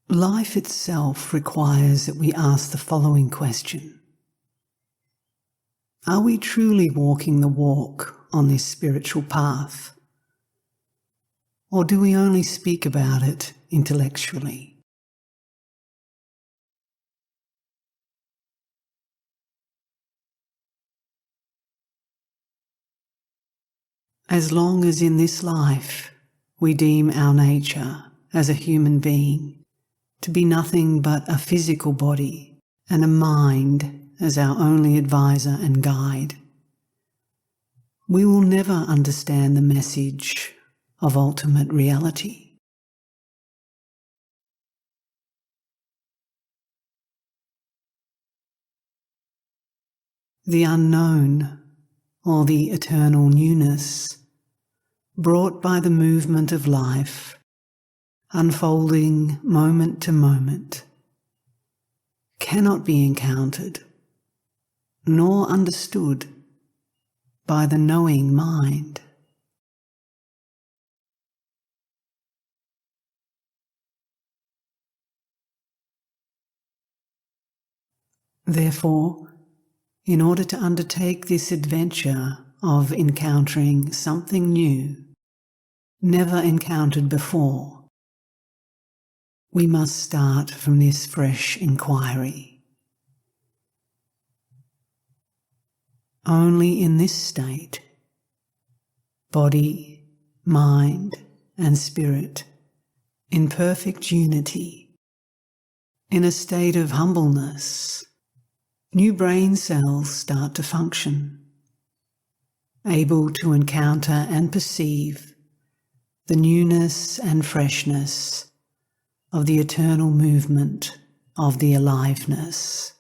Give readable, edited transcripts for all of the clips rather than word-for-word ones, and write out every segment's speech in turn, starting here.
Life itself requires that we ask the following question. Are we truly walking the walk on this spiritual path? Or do we only speak about it intellectually? As long as in this life we deem our nature as a human being to be nothing but a physical body and a mind as our only advisor and guide, we will never understand the message of ultimate reality. The unknown, or the eternal newness, brought by the movement of life, unfolding moment to moment, cannot be encountered nor understood by the knowing mind. Therefore, in order to undertake this adventure of encountering something new, never encountered before, we must start from this fresh inquiry. Only in this state, body, mind, and spirit, in perfect unity, in a state of humbleness, new brain cells start to function, able to encounter and perceive the newness and freshness of the eternal movement of the aliveness.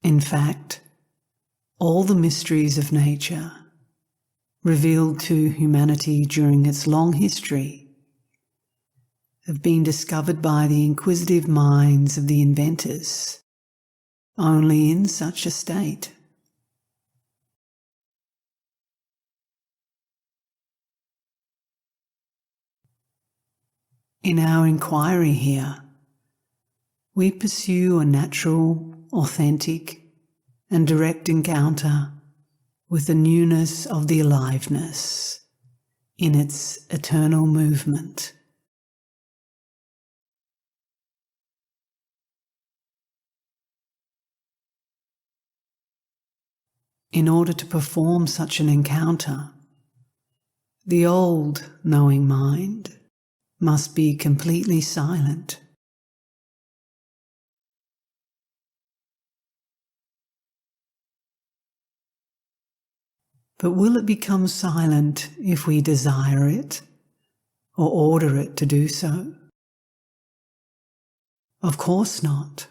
In fact, all the mysteries of nature revealed to humanity during its long history have been discovered by the inquisitive minds of the inventors only in such a state. In our inquiry here, we pursue a natural, authentic, and direct encounter with the newness of the aliveness in its eternal movement. In order to perform such an encounter, the old knowing mind must be completely silent. But will it become silent if we desire it or order it to do so? Of course not,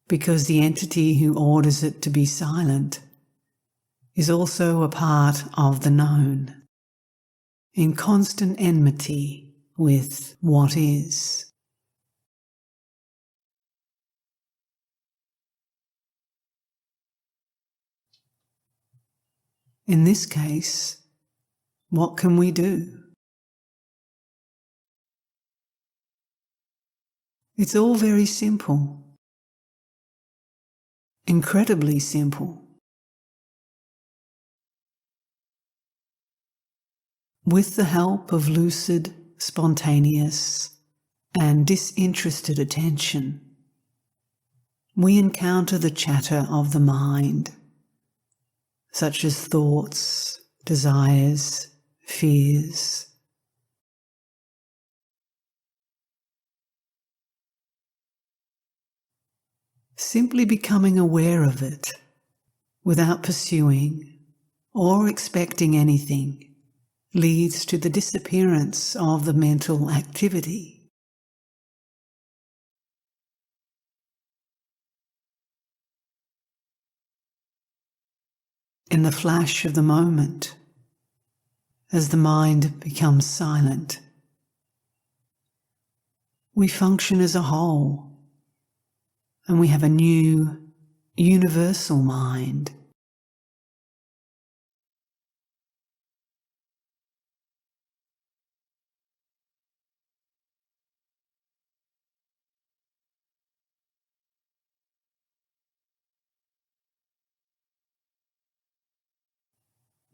because the entity who orders it to be silent is also a part of the known, in constant enmity with what is. In this case, what can we do? It's all very simple, incredibly simple. With the help of lucid, spontaneous, and disinterested attention, we encounter the chatter of the mind, such as thoughts, desires, fears. Simply becoming aware of it without pursuing or expecting anything leads to the disappearance of the mental activity. In the flash of the moment, as the mind becomes silent, we function as a whole, and we have a new, universal mind,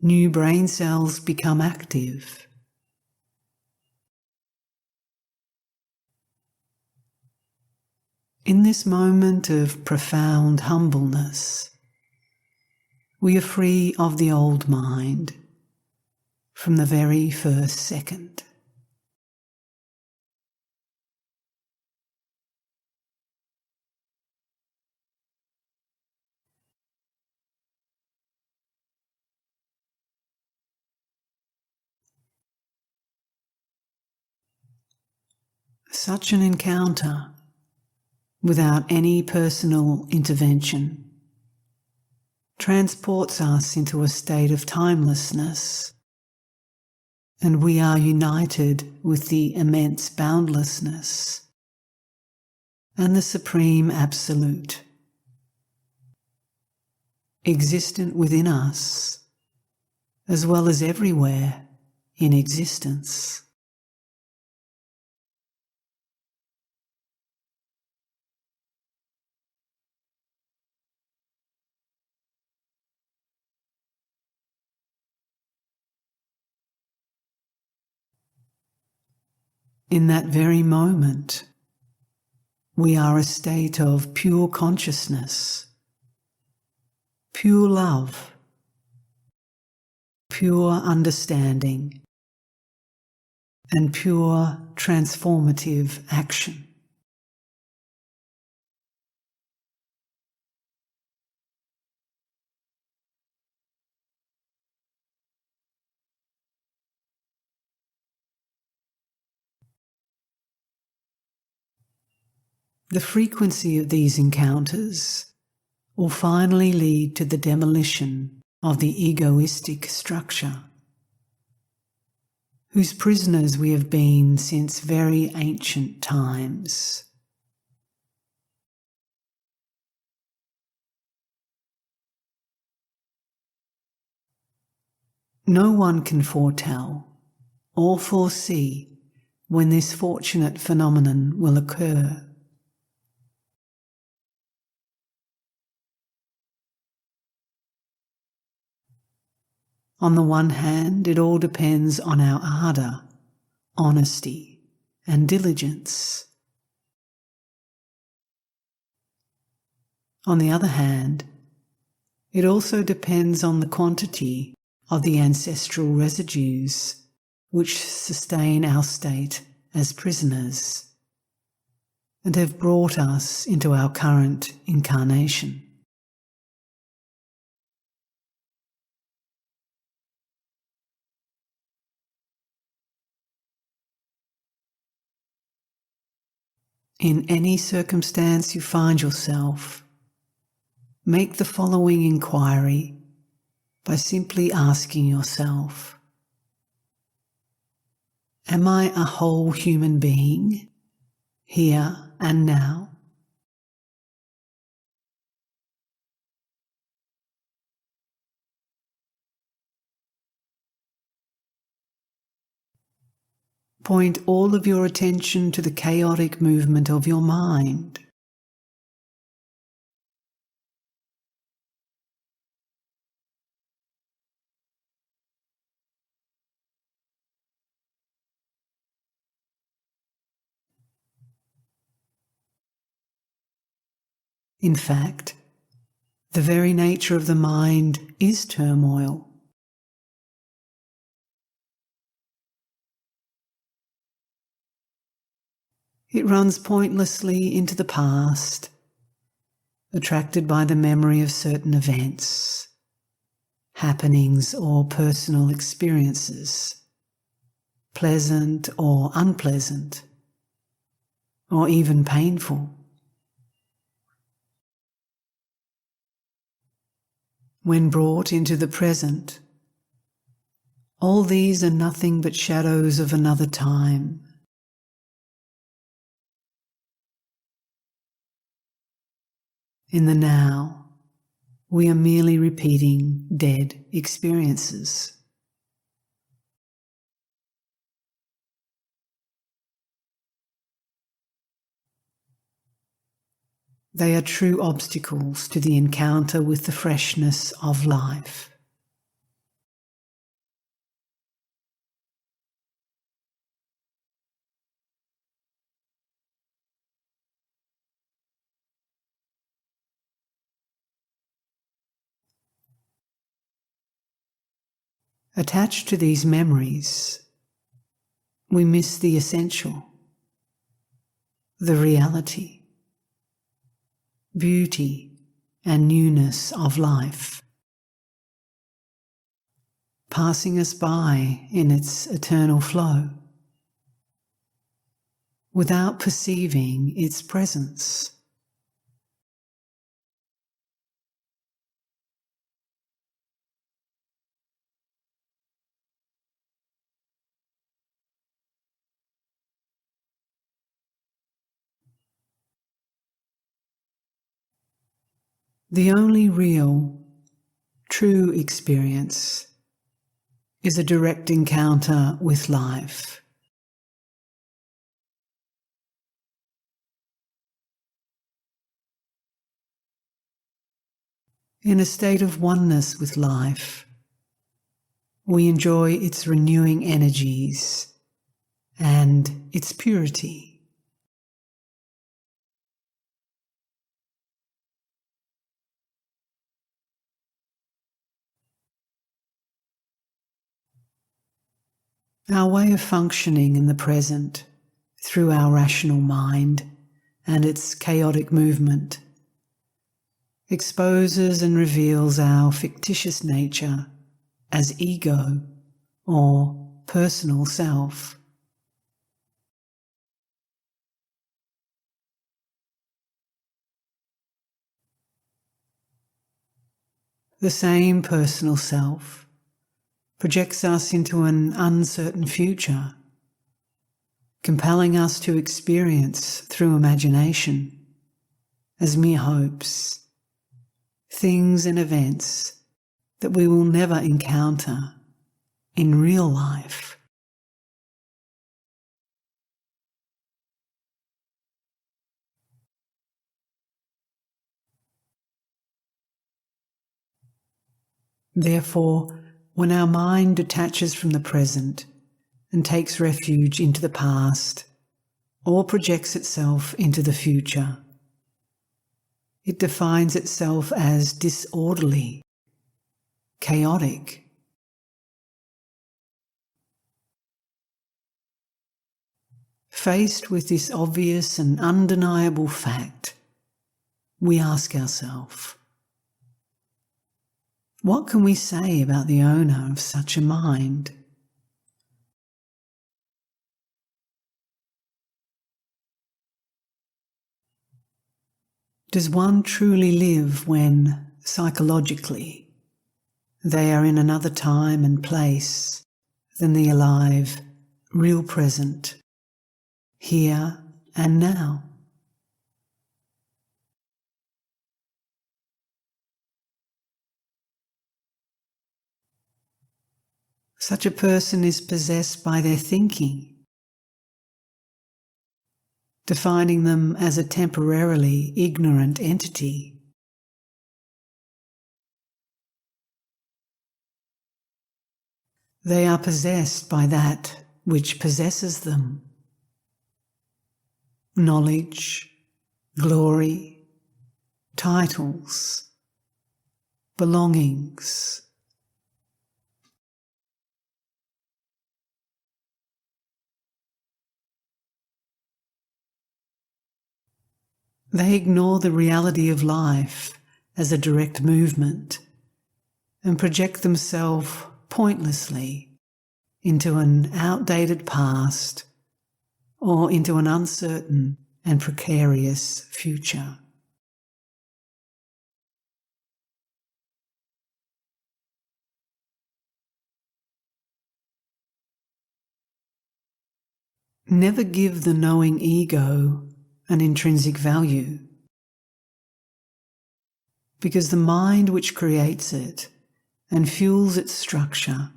new brain cells become active. In this moment of profound humbleness, we are free of the old mind from the very first second. Such an encounter, without any personal intervention, transports us into a state of timelessness, and we are united with the immense boundlessness and the supreme absolute, existent within us as well as everywhere in existence. In that very moment, we are a state of pure consciousness, pure love, pure understanding, and pure transformative action. The frequency of these encounters will finally lead to the demolition of the egoistic structure, whose prisoners we have been since very ancient times. No one can foretell or foresee when this fortunate phenomenon will occur. On the one hand, it all depends on our ardour, honesty, and diligence. On the other hand, it also depends on the quantity of the ancestral residues which sustain our state as prisoners and have brought us into our current incarnation. In any circumstance you find yourself, make the following inquiry by simply asking yourself, am I a whole human being, here and now? Point all of your attention to the chaotic movement of your mind. In fact, the very nature of the mind is turmoil. It runs pointlessly into the past, attracted by the memory of certain events, happenings, or personal experiences, pleasant or unpleasant, or even painful. When brought into the present, all these are nothing but shadows of another time. In the now, we are merely repeating dead experiences. They are true obstacles to the encounter with the freshness of life. Attached to these memories, we miss the essential, the reality, beauty, and newness of life, passing us by in its eternal flow, without perceiving its presence. The only real, true experience is a direct encounter with life. In a state of oneness with life, we enjoy its renewing energies and its purity. Our way of functioning in the present through our rational mind and its chaotic movement exposes and reveals our fictitious nature as ego or personal self. The same personal self projects us into an uncertain future, compelling us to experience through imagination, as mere hopes, things and events that we will never encounter in real life. Therefore, when our mind detaches from the present and takes refuge into the past, or projects itself into the future, it defines itself as disorderly, chaotic. Faced with this obvious and undeniable fact, we ask ourselves, what can we say about the owner of such a mind? Does one truly live when, psychologically, they are in another time and place than the alive, real present, here and now? Such a person is possessed by their thinking, defining them as a temporarily ignorant entity. They are possessed by that which possesses them. Knowledge, glory, titles, belongings. They ignore the reality of life as a direct movement and project themselves pointlessly into an outdated past or into an uncertain and precarious future. Never give the knowing ego an intrinsic value, because the mind which creates it and fuels its structure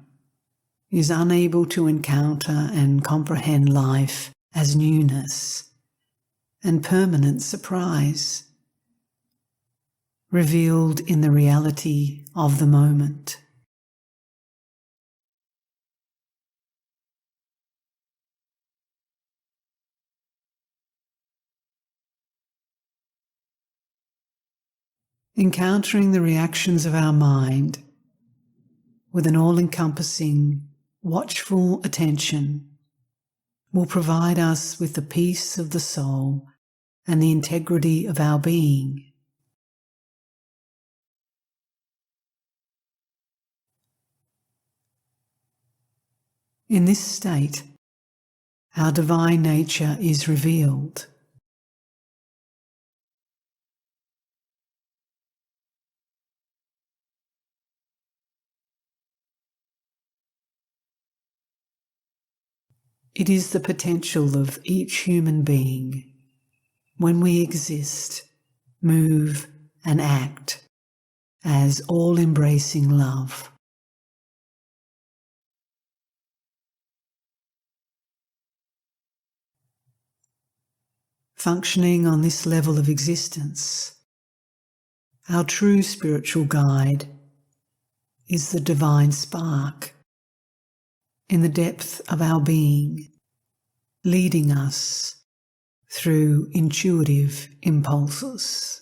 is unable to encounter and comprehend life as newness and permanent surprise, revealed in the reality of the moment. Encountering the reactions of our mind with an all-encompassing, watchful attention will provide us with the peace of the soul and the integrity of our being. In this state, our divine nature is revealed. It is the potential of each human being when we exist, move, and act as all-embracing love. Functioning on this level of existence, our true spiritual guide is the divine spark in the depth of our being, leading us through intuitive impulses.